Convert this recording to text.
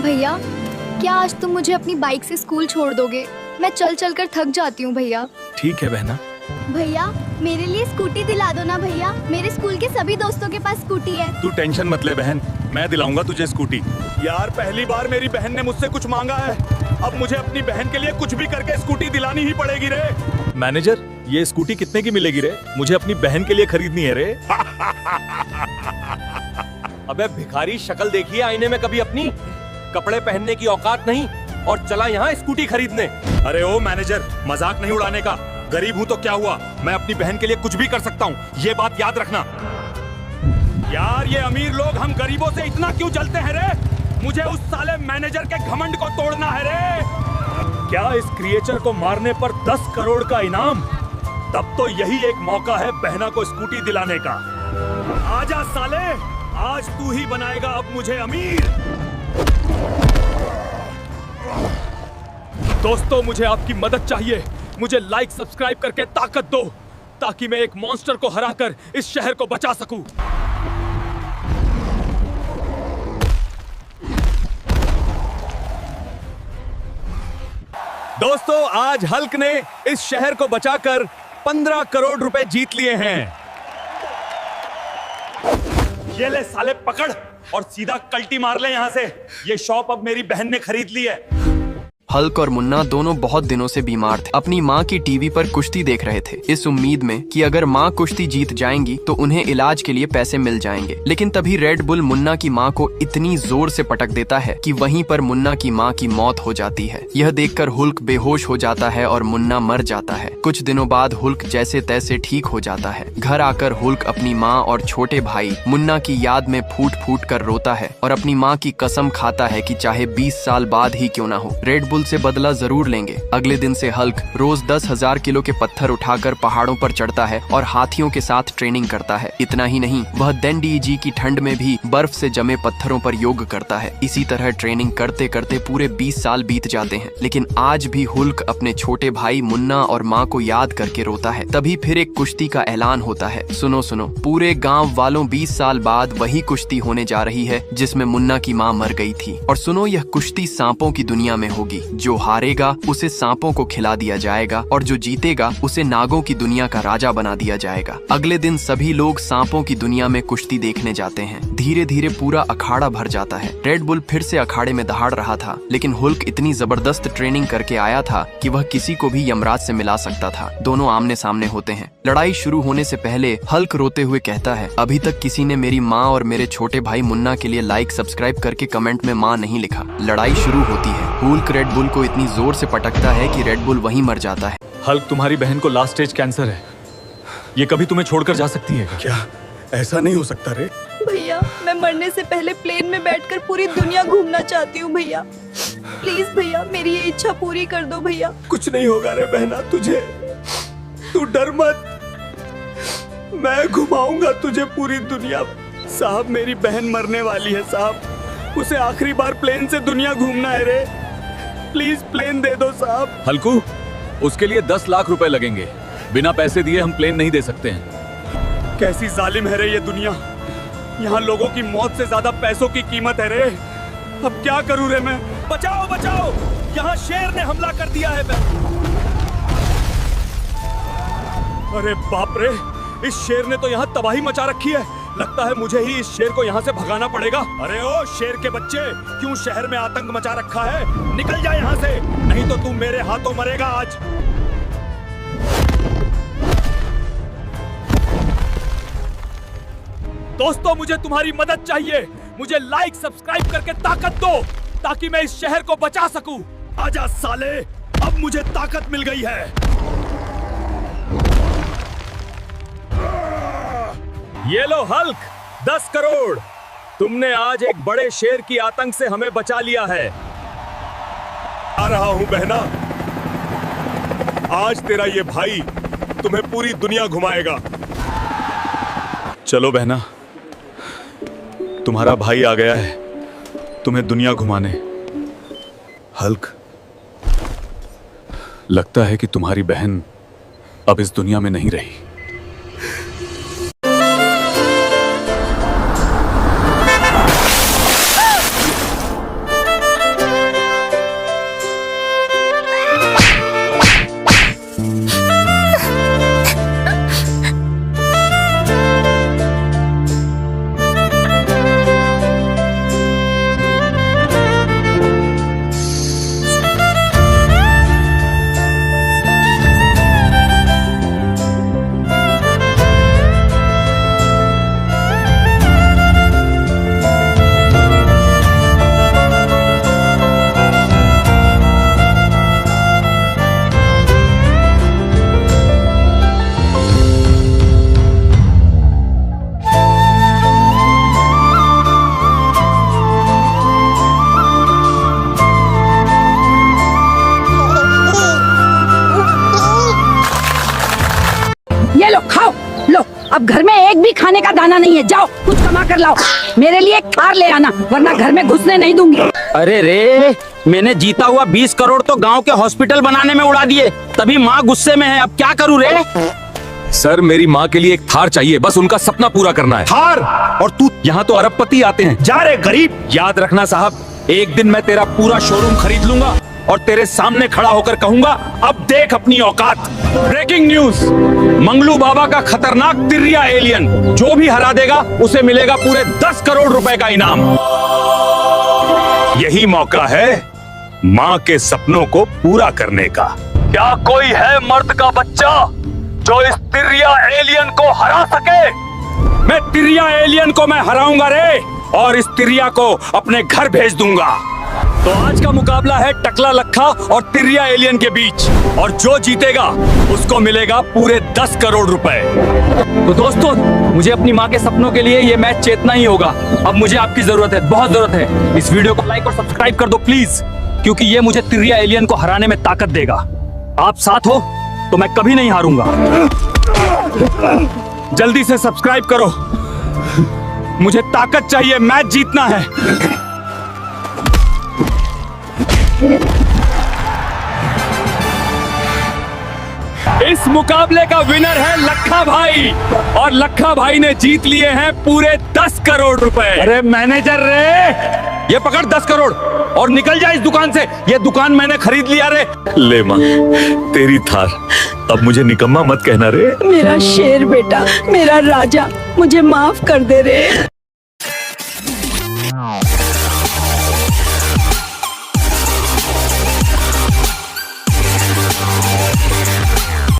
भैया, क्या आज तुम मुझे अपनी बाइक से स्कूल छोड़ दोगे? मैं चल चल कर थक जाती हूँ भैया। ठीक है बहना। भैया मेरे लिए स्कूटी दिला दो ना भैया, मेरे स्कूल के सभी दोस्तों के पास स्कूटी है। तू टेंशन मत ले बहन, मैं दिलाऊंगा तुझे स्कूटी। यार पहली बार मेरी बहन ने मुझसे कुछ मांगा है, अब मुझे अपनी बहन के लिए कुछ भी करके स्कूटी दिलानी ही पड़ेगी रे। मैनेजर, ये स्कूटी कितने की मिलेगी रे? मुझे अपनी बहन के लिए खरीदनी है रे। अबे भिखारी, शक्ल देखिए आईने में कभी अपनी। कपड़े पहनने की औकात नहीं और चला यहाँ स्कूटी खरीदने। अरे ओ मैनेजर, मजाक नहीं उड़ाने का। गरीब हूँ तो क्या हुआ, मैं अपनी बहन के लिए कुछ भी कर सकता हूँ, ये बात याद रखना। यार ये अमीर लोग हम गरीबों से इतना क्यों जलते हैं रे? मुझे उस साले मैनेजर के घमंड को तोड़ना है रे। क्या इस क्रिएचर को मारने पर 10 करोड़ का इनाम? तब तो यही एक मौका है बहना को स्कूटी दिलाने का। आजा साले, आज तू ही बनाएगा अब मुझे अमीर। दोस्तों, मुझे आपकी मदद चाहिए। मुझे लाइक सब्सक्राइब करके ताकत दो ताकि मैं एक मॉन्स्टर को हराकर इस शहर को बचा सकूं। दोस्तों, आज हल्क ने इस शहर को बचाकर 15 करोड़ रुपए जीत लिए हैं। ये ले साले, पकड़ और सीधा कल्टी मार ले यहां से। ये शॉप अब मेरी बहन ने खरीद ली है। हल्क और मुन्ना दोनों बहुत दिनों से बीमार थे। अपनी माँ की टीवी पर कुश्ती देख रहे थे, इस उम्मीद में कि अगर माँ कुश्ती जीत जाएंगी तो उन्हें इलाज के लिए पैसे मिल जाएंगे। लेकिन तभी रेड बुल मुन्ना की माँ को इतनी जोर से पटक देता है कि वहीं पर मुन्ना की माँ की मौत हो जाती है। यह देखकर हुल्क बेहोश हो जाता है और मुन्ना मर जाता है। कुछ दिनों बाद हुल्क जैसे तैसे ठीक हो जाता है। घर आकर हुल्क अपनी माँ और छोटे भाई मुन्ना की याद में फूट फूट कर रोता है और अपनी माँ की कसम खाता है कि चाहे 20 साल बाद ही क्यों ना हो, रेड बुल से बदला जरूर लेंगे। अगले दिन से हल्क रोज 10,000 किलो के पत्थर उठाकर पहाड़ों पर चढ़ता है और हाथियों के साथ ट्रेनिंग करता है। इतना ही नहीं, वह देंडीजी की ठंड में भी बर्फ से जमे पत्थरों पर योग करता है। इसी तरह ट्रेनिंग करते करते पूरे 20 साल बीत जाते हैं। लेकिन आज भी हुल्क अपने छोटे भाई मुन्ना और माँ को याद करके रोता है। तभी फिर एक कुश्ती का ऐलान होता है। सुनो सुनो, पूरे गाँव वालों, 20 साल बाद वही कुश्ती होने जा रही है जिसमें मुन्ना की माँ मर गई थी। और सुनो, यह कुश्ती सांपों की दुनिया में होगी। जो हारेगा उसे सांपों को खिला दिया जाएगा और जो जीतेगा उसे नागों की दुनिया का राजा बना दिया जाएगा। अगले दिन सभी लोग सांपों की दुनिया में कुश्ती देखने जाते हैं। धीरे धीरे पूरा अखाड़ा भर जाता है। रेड बुल फिर से अखाड़े में दहाड़ रहा था, लेकिन हुल्क इतनी जबरदस्त ट्रेनिंग करके आया था कि वह किसी को भी यमराज से मिला सकता था। दोनों आमने सामने होते हैं। लड़ाई शुरू होने से पहले हल्क रोते हुए कहता है, अभी तक किसी ने मेरी माँ और मेरे छोटे भाई मुन्ना के लिए लाइक सब्सक्राइब करके कमेंट में माँ नहीं लिखा। लड़ाई शुरू होती है। हुल्क रेड बुल को इतनी जोर से पटकता है कि रेड बुल वहीं मर जाता है। हल्क, तुम्हारी बहन को लास्ट स्टेज कैंसर है, ये कभी तुम्हें छोड़कर जा सकती है क्या? ऐसा नहीं हो सकता रे। भैया, मैं मरने से पहले प्लेन में बैठकर पूरी दुनिया घूमना चाहती हूँ भैया। प्लीज भैया, मेरी ये इच्छा पूरी कर दो भैया। कुछ नहीं होगा रे बहना तुझे, तू डर मत, मैं घुमाऊंगा तुझे पूरी दुनिया। साहब, मेरी बहन मरने वाली है साहब, उसे आखिरी बार प्लेन से दुनिया घूमना है रे। प्लीज प्लेन दे दो साहब। हल्कू, उसके लिए 10 लाख रुपए लगेंगे, बिना पैसे दिए हम प्लेन नहीं दे सकते हैं। कैसी जालिम है रे ये दुनिया, यहाँ लोगों की मौत से ज्यादा पैसों की कीमत है रे। अब क्या करूँ रे मैं? बचाओ बचाओ, यहाँ शेर ने हमला कर दिया है। अरे बाप रे, इस शेर ने तो यहाँ तबाही मचा रखी है। लगता है मुझे ही इस शेर को यहाँ से भगाना पड़ेगा। अरे ओ शेर के बच्चे, क्यों शहर में आतंक मचा रखा है? निकल जा यहाँ से, नहीं तो तू मेरे हाथों मरेगा आज। दोस्तों, मुझे तुम्हारी मदद चाहिए। मुझे लाइक सब्सक्राइब करके ताकत दो ताकि मैं इस शहर को बचा सकूं। आजा साले, अब मुझे ताकत मिल गई है। ये लो हल्क, 10 करोड़। तुमने आज एक बड़े शेर की आतंक से हमें बचा लिया है। आ रहा हूं बहना, आज तेरा ये भाई तुम्हें पूरी दुनिया घुमाएगा। चलो बहना, तुम्हारा भाई आ गया है तुम्हें दुनिया घुमाने। हल्क, लगता है कि तुम्हारी बहन अब इस दुनिया में नहीं रही। अब घर में एक भी खाने का दाना नहीं है। जाओ कुछ कमा कर लाओ, मेरे लिए एक थार ले आना, वरना घर में घुसने नहीं दूंगी। अरे रे, मैंने जीता हुआ 20 करोड़ तो गांव के हॉस्पिटल बनाने में उड़ा दिए, तभी माँ गुस्से में है। अब क्या करूँ रे? सर मेरी माँ के लिए एक थार चाहिए, बस उनका सपना पूरा करना है। थार? और तू यहाँ तो अरबपति आते हैं। जा रे गरीब। याद रखना साहब, एक दिन मैं तेरा पूरा शोरूम खरीद लूंगा और तेरे सामने खड़ा होकर कहूंगा, अब देख अपनी औकात। ब्रेकिंग न्यूज, मंगलू बाबा का खतरनाक तिर्रिया एलियन, जो भी हरा देगा उसे मिलेगा पूरे 10 करोड़ रुपए का इनाम। यही मौका है माँ के सपनों को पूरा करने का। क्या कोई है मर्द का बच्चा जो इस तिर्रिया एलियन को हरा सके? मैं तिर्रिया एलियन को मैं हराऊंगा रे, और इस तिर्रिया को अपने घर भेज दूंगा। तो आज का मुकाबला है टकला लखा और तिर्रिया एलियन के बीच, और जो जीतेगा उसको मिलेगा पूरे 10 करोड़ रुपए। तो दोस्तों, मुझे अपनी माँ के सपनों के लिए ये मैच जीतना ही होगा। अब मुझे आपकी जरूरत है, बहुत जरूरत है। इस वीडियो को लाइक और सब्सक्राइब कर दो प्लीज, क्योंकि ये मुझे तिर्रिया एलियन को हराने में ताकत देगा। आप साथ हो तो मैं कभी नहीं हारूंगा। जल्दी से सब्सक्राइब करो, मुझे ताकत चाहिए, मैच जीतना है। इस मुकाबले का विनर है लखा भाई, और लखा भाई ने जीत लिए हैं पूरे 10 करोड़ रुपए। अरे मैनेजर रे, ये पकड़ 10 करोड़ और निकल जा इस दुकान से। ये दुकान मैंने खरीद लिया रे। ले माँ, तेरी थार। अब मुझे निकम्मा मत कहना रे। मेरा शेर बेटा, मेरा राजा, मुझे माफ कर दे रे।